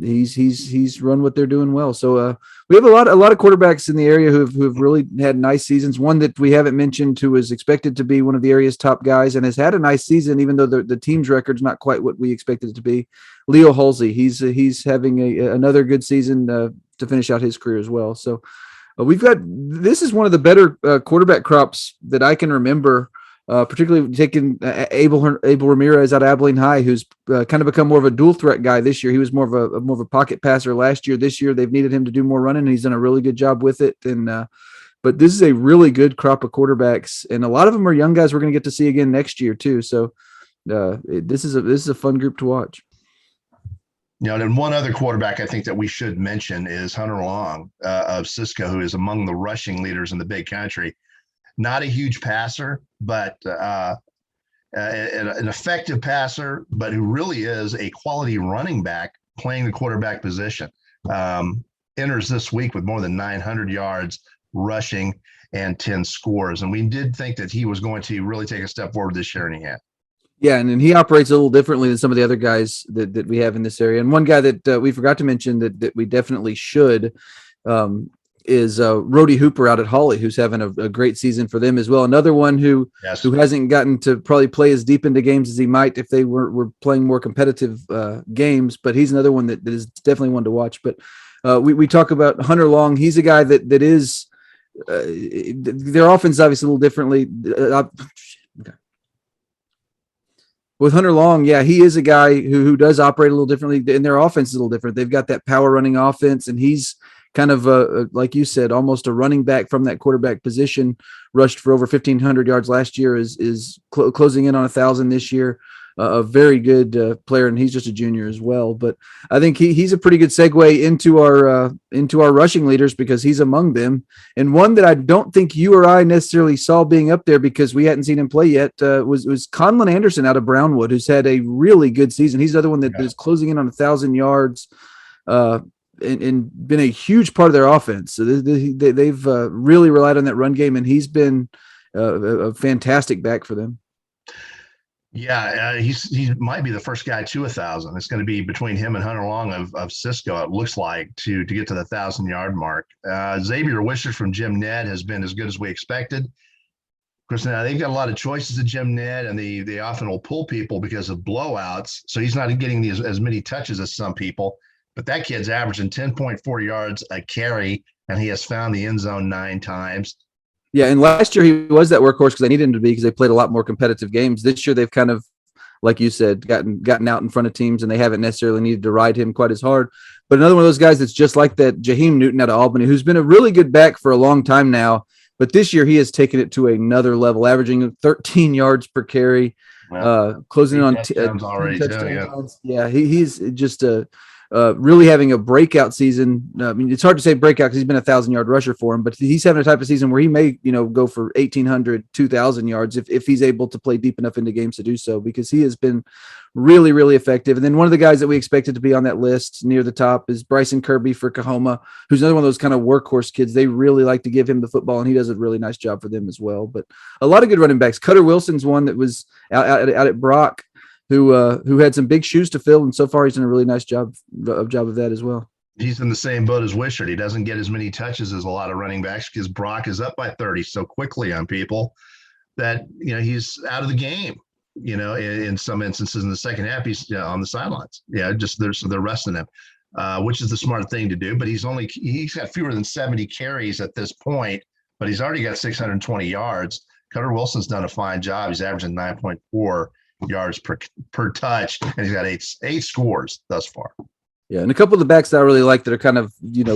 he's run what they're doing well. So we have a lot of quarterbacks in the area who've really had nice seasons. One that we haven't mentioned, who is expected to be one of the area's top guys and has had a nice season, even though the team's record's not quite what we expected it to be. Leo Halsey, he's having another good season to finish out his career as well. So this is one of the better quarterback crops that I can remember. Particularly taking Abel Ramirez out of Abilene High, who's kind of become more of a dual threat guy this year. He was more of a pocket passer last year. This year they've needed him to do more running, and he's done a really good job with it. And but this is a really good crop of quarterbacks, and a lot of them are young guys we're going to get to see again next year too. So this is a fun group to watch. And one other quarterback I think that we should mention is Hunter Long of Cisco, who is among the rushing leaders in the big country. Not a huge passer, but an effective passer, but who really is a quality running back playing the quarterback position. Enters this week with more than 900 yards rushing and 10 scores. And we did think that he was going to really take a step forward this year, and he had. Yeah, and he operates a little differently than some of the other guys that we have in this area. And one guy that we forgot to mention that we definitely should is Rody Hooper out at Hawley, who's having a great season for them as well. Another one who hasn't gotten to probably play as deep into games as he might if they were playing more competitive games, but he's another one that is definitely one to watch. But we talk about Hunter Long. He's a guy that is their offense is obviously a little differently. Okay. With Hunter Long, yeah, he is a guy who does operate a little differently, and their offense is a little different. They've got that power running offense, and he's kind of like you said, almost a running back from that quarterback position. Rushed for over 1,500 yards last year, is closing in on 1,000 this year. A very good player, and he's just a junior as well. But I think he's a pretty good segue into our rushing leaders, because he's among them. And one that I don't think you or I necessarily saw being up there because we hadn't seen him play yet was Conlon Anderson out of Brownwood, who's had a really good season. He's the other one that is closing in on 1,000 yards. And been a huge part of their offense. So they've really relied on that run game, and he's been a fantastic back for them. Yeah, he might be the first guy to 1,000. It's going to be between him and Hunter Long of Cisco, it looks like, to get to the 1,000-yard mark. Xavier Wishart from Jim Ned has been as good as we expected. Of course, now they've got a lot of choices at Jim Ned, and they often will pull people because of blowouts, so he's not getting as many touches as some people. But that kid's averaging 10.4 yards a carry, and he has found the end zone 9 times. Yeah, and last year he was that workhorse because they needed him to be, because they played a lot more competitive games. This year they've kind of like you said, gotten out in front of teams, and they haven't necessarily needed to ride him quite as hard. But another one of those guys that's just like that, Jaheim Newton out of Albany, who's been a really good back for a long time now. But this year he has taken it to another level, averaging 13 yards per carry, closing in on touchdowns already too. Yeah, he's just really having a breakout season. I mean, it's hard to say breakout because he's been 1,000-yard rusher for him, but he's having a type of season where he may, go for 1,800, 2,000 yards if he's able to play deep enough into games to do so, because he has been really, really effective. And then one of the guys that we expected to be on that list near the top is Bryson Kirby for Coahoma, who's another one of those kind of workhorse kids. They really like to give him the football, and he does a really nice job for them as well. But a lot of good running backs. Cutter Wilson's one that was out at Brock, who had some big shoes to fill, and so far he's done a really nice job of that as well. He's in the same boat as Wishart. He doesn't get as many touches as a lot of running backs because Brock is up by 30 so quickly on people that he's out of the game. In some instances in the second half, he's on the sidelines. Just they're resting him, which is the smart thing to do. But he's got fewer than 70 carries at this point, but he's already got 620 yards. Cutter Wilson's done a fine job. He's averaging 9.4 yards per touch, and he's got eight scores thus far. Yeah, and a couple of the backs that I really like that are kind of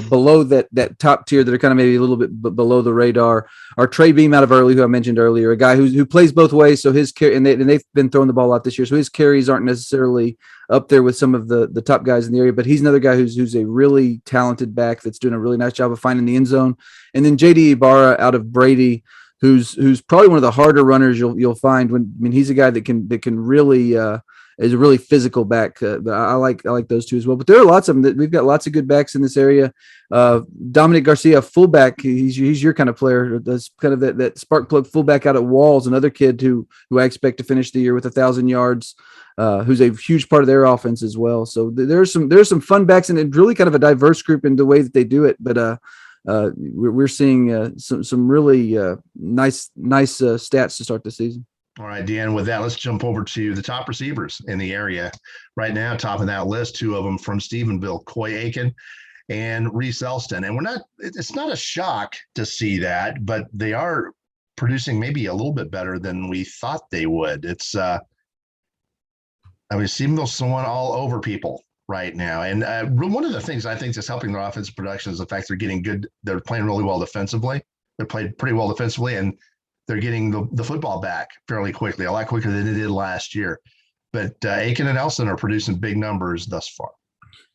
below that top tier, that are kind of maybe a little bit below the radar, are Trey Beam out of Early, who I mentioned earlier, a guy who plays both ways. So his carry, and they've been throwing the ball out this year, so his carries aren't necessarily up there with some of the top guys in the area, but he's another guy who's a really talented back that's doing a really nice job of finding the end zone. And then JD Ibarra out of Brady, who's probably one of the harder runners you'll find. He's a guy that can really is a really physical back. But I like those two as well. But there are lots of them. We've got lots of good backs in this area. Dominic Garcia, fullback. He's your kind of player. That's kind of that spark plug fullback out at Walls. Another kid who I expect to finish the year with 1,000 yards. Who's a huge part of their offense as well. So there's some fun backs, and really kind of a diverse group in the way that they do it. But we're seeing some really nice stats to start the season. All right, Dan, with that, let's jump over to the top receivers in the area right now. Top of that list, two of them from Stephenville, Coy Aiken and Reese Elston. And it's not a shock to see that, but they are producing maybe a little bit better than we thought they would. It's, Stephenville's throwing all over people right now. And one of the things I think that's helping their offensive production is the fact they're getting good. They're playing really well defensively. They're played pretty well defensively, and they're getting the football back fairly quickly, a lot quicker than they did last year. But Aiken and Elston are producing big numbers thus far.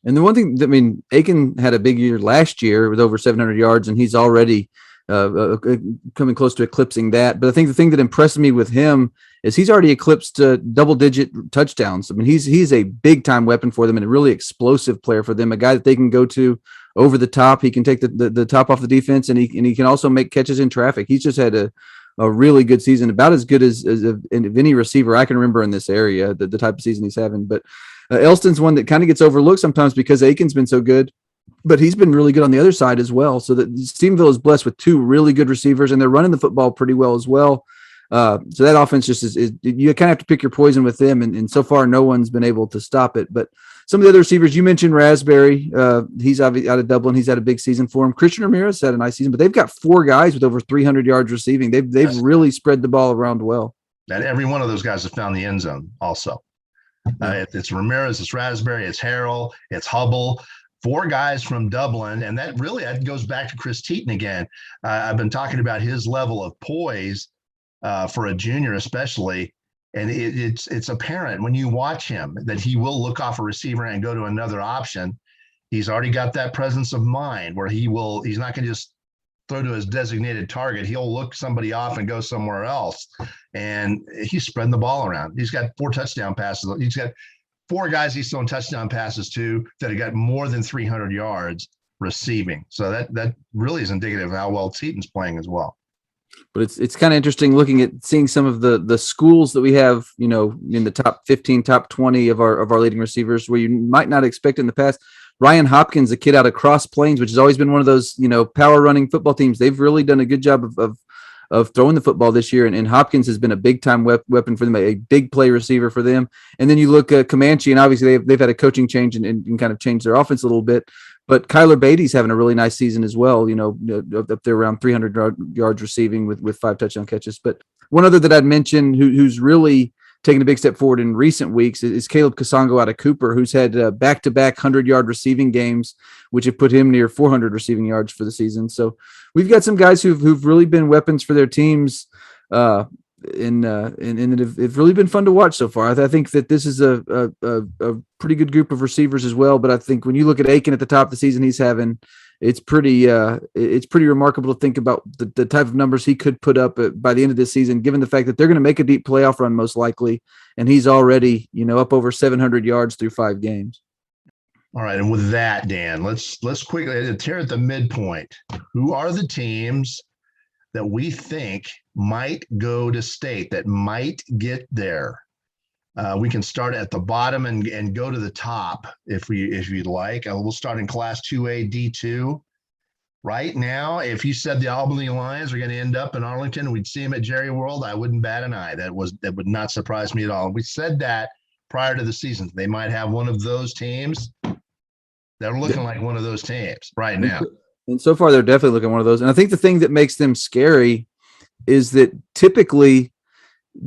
And the one thing, Aiken had a big year last year with over 700 yards, and he's already coming close to eclipsing that. But I think the thing that impressed me with him is he's already eclipsed double-digit touchdowns. I mean, he's a big-time weapon for them and a really explosive player for them, a guy that they can go to over the top. He can take the top off the defense, and he can also make catches in traffic. He's just had a really good season, about as good as any receiver I can remember in this area, the type of season he's having. But Elston's one that kind of gets overlooked sometimes because Aiken's been so good, but he's been really good on the other side as well. So that Stephenville is blessed with two really good receivers, and they're running the football pretty well as well. So that offense just is you kind of have to pick your poison with them, and so far no one's been able to stop it. But some of the other receivers, you mentioned Raspberry. He's out of Dublin. He's had a big season for him. Christian Ramirez had a nice season, but they've got four guys with over 300 yards receiving. They've really spread the ball around well. And every one of those guys have found the end zone also. It's Ramirez, it's Raspberry, it's Harrell, it's Hubble. Four guys from Dublin, and that goes back to Chris Teaton again. I've been talking about his level of poise for a junior especially. And it's apparent when you watch him that he will look off a receiver and go to another option. He's already got that presence of mind where he's not going to just throw to his designated target. He'll look somebody off and go somewhere else. And he's spreading the ball around. He's got 4 touchdown passes. He's got 4 guys he's throwing touchdown passes to that have got more than 300 yards receiving. So that really is indicative of how well Teaton's playing as well. But it's kind of interesting seeing some of the schools that we have, in the top 15, top 20 of our leading receivers, where you might not expect in the past. Ryan Hopkins, a kid out of Cross Plains, which has always been one of those, power running football teams. They've really done a good job of throwing the football this year. And Hopkins has been a big time weapon for them, a big play receiver for them. And then you look at Comanche, and obviously they've had a coaching change and kind of changed their offense a little bit. But Kyler Beatty's having a really nice season as well, up there around 300 yards receiving with 5 touchdown catches. But one other that I'd mention who's really taken a big step forward in recent weeks is Caleb Kasongo out of Cooper, who's had back-to-back 100-yard receiving games, which have put him near 400 receiving yards for the season. So we've got some guys who've really been weapons for their teams, and it's really been fun to watch so far. I think that this is a pretty good group of receivers as well. But I think when you look at Aiken at the top of the season he's having, it's pretty remarkable to think about the type of numbers he could put up by the end of this season, given the fact that they're going to make a deep playoff run most likely, and he's already up over 700 yards through 5 games. All right, and with that, Dan, let's quickly tear at the midpoint. Who are the teams that we think might go to state, that might get there? We can start at the bottom and go to the top if you'd like. We'll start in Class 2A D2. Right now, if you said the Albany Lions are going to end up in Arlington, we'd see them at Jerry World, I wouldn't bat an eye. That would not surprise me at all. We said that prior to the season. They might have one of those teams. They're looking like one of those teams right now. And so far, they're definitely looking one of those. And I think the thing that makes them scary is that typically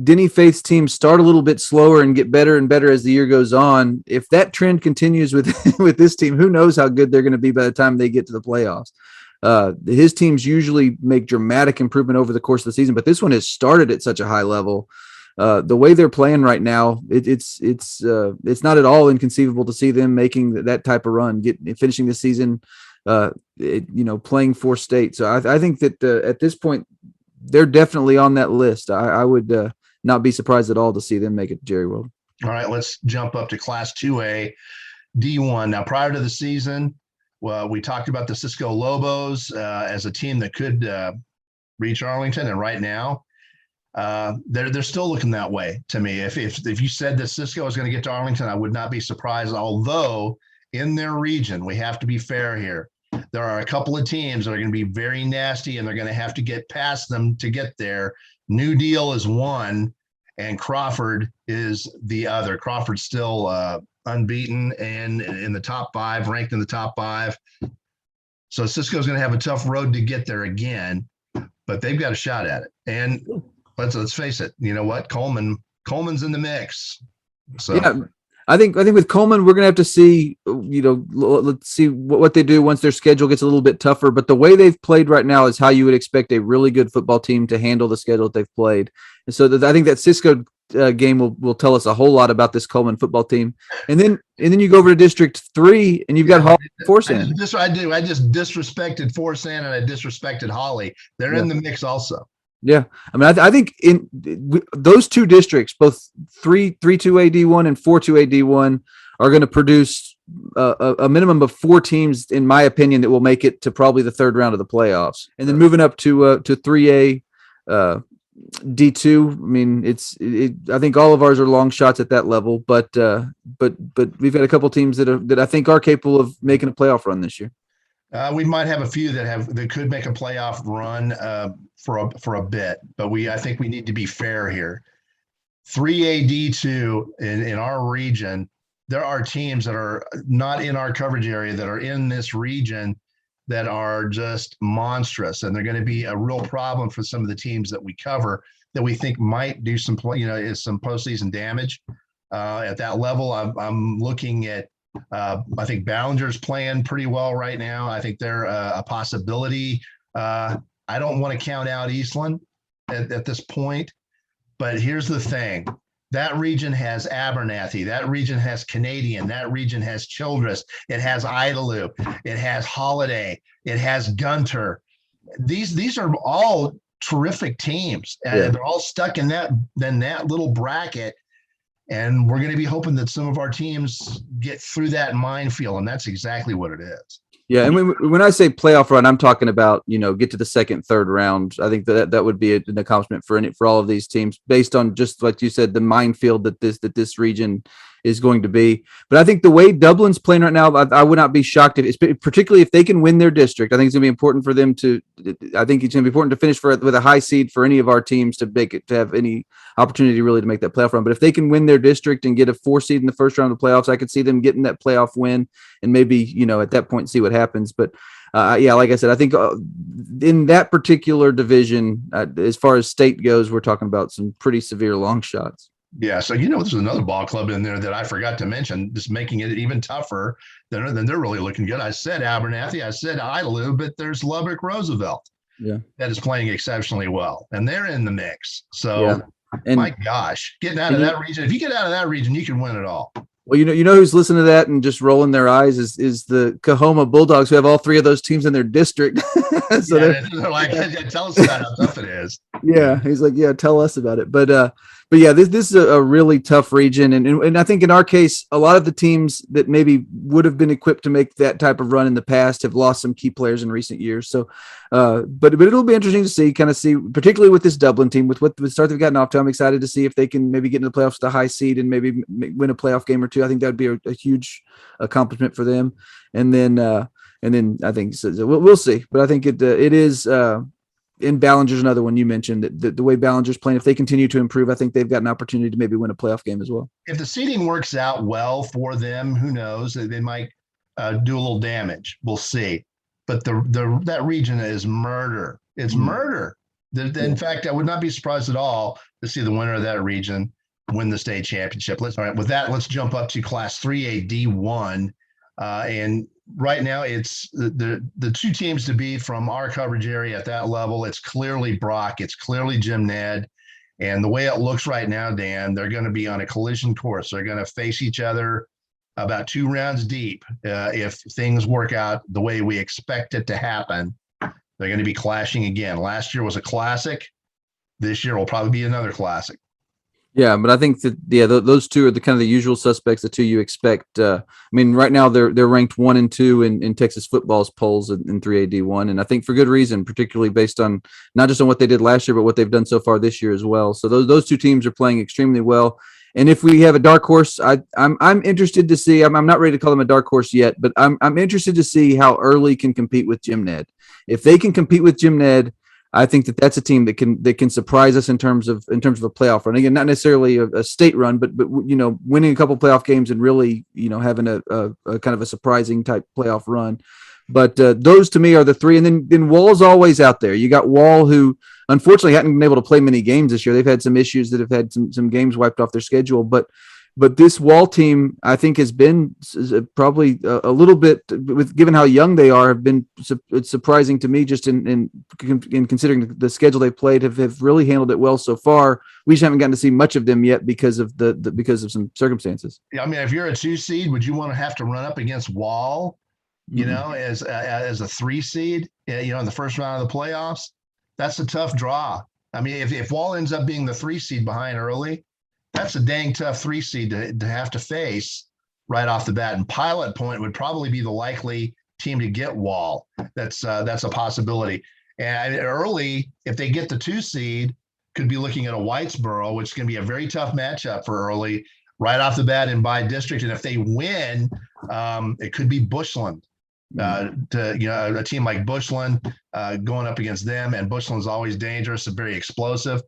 Denny Faith's teams start a little bit slower and get better and better as the year goes on. If that trend continues with this team, who knows how good they're going to be by the time they get to the playoffs. His teams usually make dramatic improvement over the course of the season, but this one has started at such a high level. The way they're playing right now, it's not at all inconceivable to see them making that type of run, finishing the season, playing for state. So I think that at this point, they're definitely on that list. I would not be surprised at all to see them make it to Jerry World. All right, let's jump up to Class 2A D1. Now, prior to the season, well, we talked about the Cisco Lobos as a team that could reach Arlington, and right now, they're still looking that way to me. If you said that Cisco is going to get to Arlington, I would not be surprised. Although in their region, we have to be fair here. There are a couple of teams that are going to be very nasty, and they're going to have to get past them to get there. New Deal is one, and Crawford is the other. Crawford's still unbeaten and in the top 5, ranked in the top 5. So Cisco's going to have a tough road to get there again, but they've got a shot at it. And let's face it. You know what? Coleman's in the mix. So yeah, I think with Coleman, we're gonna have to see. Let's see what they do once their schedule gets a little bit tougher. But the way they've played right now is how you would expect a really good football team to handle the schedule that they've played. And so I think that Cisco game will tell us a whole lot about this Coleman football team. And then you go over to District 3, and you've got Holly and Forsan. I just disrespected Forsan, and I disrespected Holly. They're in the mix also. Yeah, I mean, I think in those two districts, both 3-2A D1 and 4-2A D1, are going to produce a minimum of 4 teams, in my opinion, that will make it to probably the third round of the playoffs. And then moving up to 3A D2, I mean, I think all of ours are long shots at that level, but we've got a couple teams that I think are capable of making a playoff run this year. We might have a few that could make a playoff run for a bit, but I think we need to be fair here. 3A D2 in our region, there are teams that are not in our coverage area that are in this region that are just monstrous, and they're going to be a real problem for some of the teams that we cover that we think might do some postseason damage at that level. I'm looking at. I think Ballinger's playing pretty well right now. I think they're a possibility. I don't want to count out Eastland at this point, but here's the thing. That region has Abernathy. That region has Canadian. That region has Childress. It has Idalou. It has Holiday. It has Gunter. These are all terrific teams, and they're all stuck in that little bracket. And we're going to be hoping that some of our teams get through that minefield, and that's exactly what it is. Yeah, and when I say playoff run, I'm talking about get to the second, third round. I think that would be an accomplishment for all of these teams, based on just like you said, the minefield that this region is going to be. But I think the way Dublin's playing right now, I would not be shocked particularly if they can win their district. I think it's going to be important for them to. I think it's going to be important to finish with a high seed for any of our teams to have any opportunity really to make that playoff run. But if they can win their district and get a 4 seed in the first round of the playoffs, I could see them getting that playoff win and maybe at that point see what happens. But like I said, I think in that particular division, as far as state goes, we're talking about some pretty severe long shots. Yeah, so there's another ball club in there that I forgot to mention, just making it even tougher. Then they're really looking good. I said Abernathy, I said Idlew, but there's Lubbock Roosevelt Yeah. that is playing exceptionally well, and they're in the mix. Yeah. So, my And, gosh, getting out and of you, that region. If you get out of that region, you can win it all. well, you know who's listening to that and just rolling their eyes is the Coahoma Bulldogs, who have all three of those teams in their district. So Yeah, they're like, tell us about how tough it is. yeah, he's like, yeah, tell us about it. But yeah, this is a really tough region, and I think in our case, a lot of the teams that maybe would have been equipped to make that type of run in the past have lost some key players in recent years. So, but it'll be interesting to see, particularly with this Dublin team, with the start they've gotten off to. I'm excited to see if they can maybe get into the playoffs with a high seed and maybe win a playoff game or two. I think that would be a huge accomplishment for them. And then I think so we'll see. But I think it is. And Ballinger's another one you mentioned that the way Ballinger's playing, if they continue to improve, I think they've got an opportunity to maybe win a playoff game as well. If the seeding works out well for them, who knows? They might do a little damage. We'll see. But that region is murder. It's murder. In fact, I would not be surprised at all to see the winner of that region win the state championship. All right, with that, let's jump up to Class 3A D1. And right now, it's the two teams to beat from our coverage area at that level. It's clearly Brock. It's clearly Jim Ned. And the way it looks right now, Dan, they're going to be on a collision course. They're going to face each other about 2 rounds deep. If things work out the way we expect it to happen, they're going to be clashing again. Last year was a classic. This year will probably be another classic. Yeah, but I think that those two are the kind of the usual suspects, the two you expect. I mean, right now they're ranked 1 and 2 in Texas football's polls in 3AD1, and I think for good reason, particularly based on not just on what they did last year, but what they've done so far this year as well. So those two teams are playing extremely well. And if we have a dark horse, I'm interested to see. I'm not ready to call them a dark horse yet, but I'm interested to see how Early can compete with Jim Ned. If they can compete with Jim Ned, I think that's a team that can surprise us in terms of a playoff run. Again, not necessarily a state run, but winning a couple playoff games and really having a kind of a surprising type playoff run. But those to me are the three. And then Wall's always out there. You got Wall, who unfortunately hadn't been able to play many games this year. They've had some issues that have had some games wiped off their schedule, but this Wall team, I think, has been probably a little bit, with given how young they are, have been it's surprising to me just in considering the schedule they played, have really handled it well so far. We just haven't gotten to see much of them yet because of because of some circumstances. Yeah, I mean, if you're a 2 seed, would you want to have to run up against Wall, as a 3 seed, in the first round of the playoffs? That's a tough draw. I mean, if Wall ends up being the 3 seed behind Early, that's a dang tough 3 seed to have to face right off the bat. And Pilot Point would probably be the likely team to get Wall. That's a possibility. And Early, if they get the 2 seed, could be looking at a Whitesboro, which is going to be a very tough matchup for Early right off the bat in by district. And if they win, it could be Bushland. A team like Bushland going up against them, and Bushland's always dangerous and very explosive.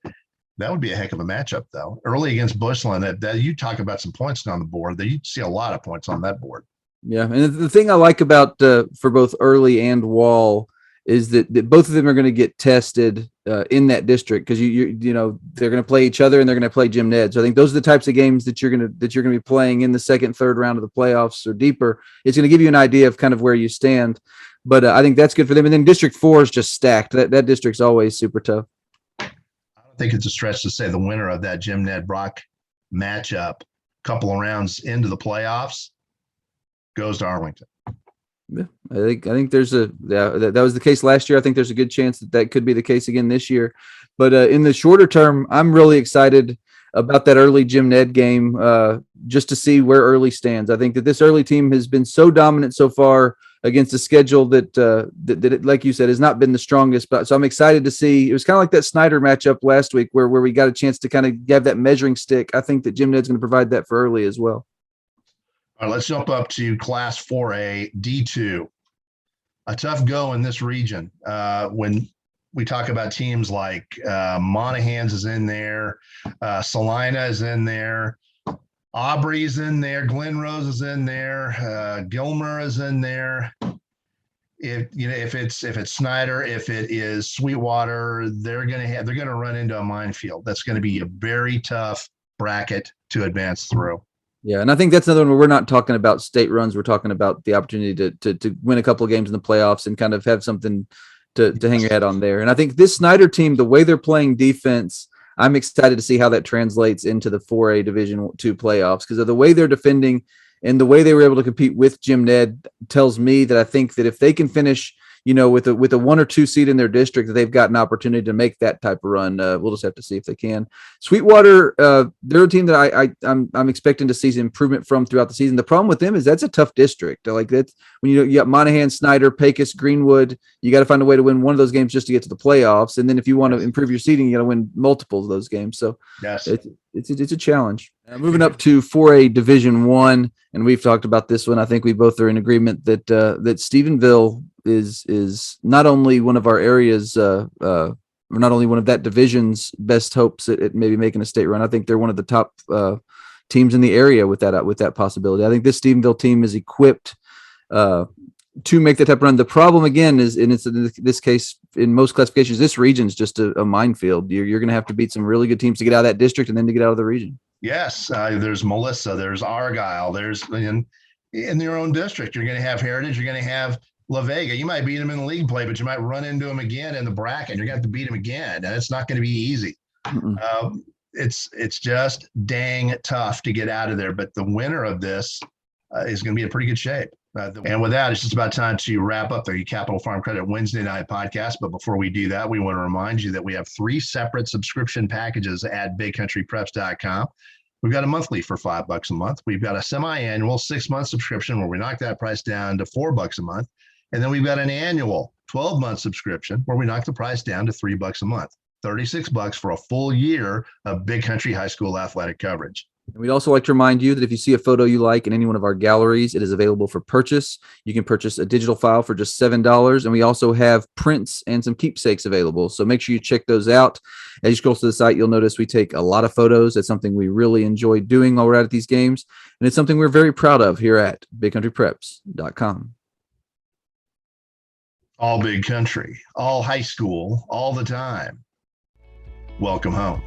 That would be a heck of a matchup, though. Early against Bushland, that you talk about some points on the board. That you see a lot of points on that board. Yeah, and the thing I like about for both Early and Wall is that both of them are going to get tested in that district, because they're going to play each other and they're going to play Jim Ned. So I think those are the types of games that you're going to be playing in the second, third round of the playoffs or deeper. It's going to give you an idea of kind of where you stand. But I think that's good for them. And then District 4 is just stacked. That district's always super tough. I think it's a stretch to say the winner of that Jim Ned Brock matchup, couple of rounds into the playoffs, goes to Arlington. Yeah, I think there's that was the case last year. I think there's a good chance that could be the case again this year. But in the shorter term, I'm really excited about that Early Jim Ned game, just to see where Early stands. I think that this Early team has been so dominant so far against a schedule that like you said, has not been the strongest. But so I'm excited to see. It was kind of like that Snyder matchup last week where we got a chance to kind of have that measuring stick. I think that Jim Ned's going to provide that for Early as well. All right, let's jump up to Class 4A D2. A tough go in this region. When we talk about teams like Monaghan's is in there, Salina is in there, Aubrey's in there, Glen Rose is in there, Gilmer is in there. If it's Snyder, if it is Sweetwater, they're gonna run into a minefield. That's going to be a very tough bracket to advance through. Yeah, and I think that's another one where we're not talking about state runs. We're talking about the opportunity to win a couple of games in the playoffs and kind of have something to hang your head on there. And I think this Snyder team, the way they're playing defense, I'm excited to see how that translates into the 4A Division II playoffs, because of the way they're defending and the way they were able to compete with Jim Ned tells me that I think that if they can finish, with a 1 or 2 seed in their district, that they've got an opportunity to make that type of run. We'll just have to see if they can. Sweetwater, they're a team that I'm expecting to see improvement from throughout the season. The problem with them is that's a tough district. Like that's when you got Monahan, Snyder, Pecos, Greenwood. You got to find a way to win one of those games just to get to the playoffs. And then if you want to improve your seeding, you got to win multiple of those games. So yes, it's a challenge. Moving up to 4A Division I, and we've talked about this one. I think we both are in agreement that Stephenville is not only one of our areas, or not only one of that division's best hopes at maybe making a state run. I think they're one of the top teams in the area with that possibility. I think this Stephenville team is equipped to make that type of run. The problem again is, and it's in this case, in most classifications, this region is just a minefield. You're going to have to beat some really good teams to get out of that district and then to get out of the region. Yes, there's Melissa, there's Argyle, there's in your own district. You're going to have Heritage, you're going to have La Vega. You might beat them in the league play, but you might run into them again in the bracket. You're going to have to beat them again, and it's not going to be easy. It's just dang tough to get out of there. But the winner of this is going to be in pretty good shape. And with that, it's just about time to wrap up the Capital Farm Credit Wednesday night podcast. But before we do that, we want to remind you that we have 3 separate subscription packages at bigcountrypreps.com. We've got a monthly for $5 a month. We've got a semi-annual 6-month subscription where we knock that price down to $4 a month. And then we've got an annual 12-month subscription where we knock the price down to $3 a month, $36 for a full year of Big Country High School athletic coverage. And we'd also like to remind you that if you see a photo you like in any one of our galleries, it is available for purchase. You can purchase a digital file for just $7. And we also have prints and some keepsakes available. So make sure you check those out. As you scroll to the site, you'll notice we take a lot of photos. That's something we really enjoy doing while we're out at these games. And it's something we're very proud of here at bigcountrypreps.com. All Big Country, all high school, all the time. Welcome home.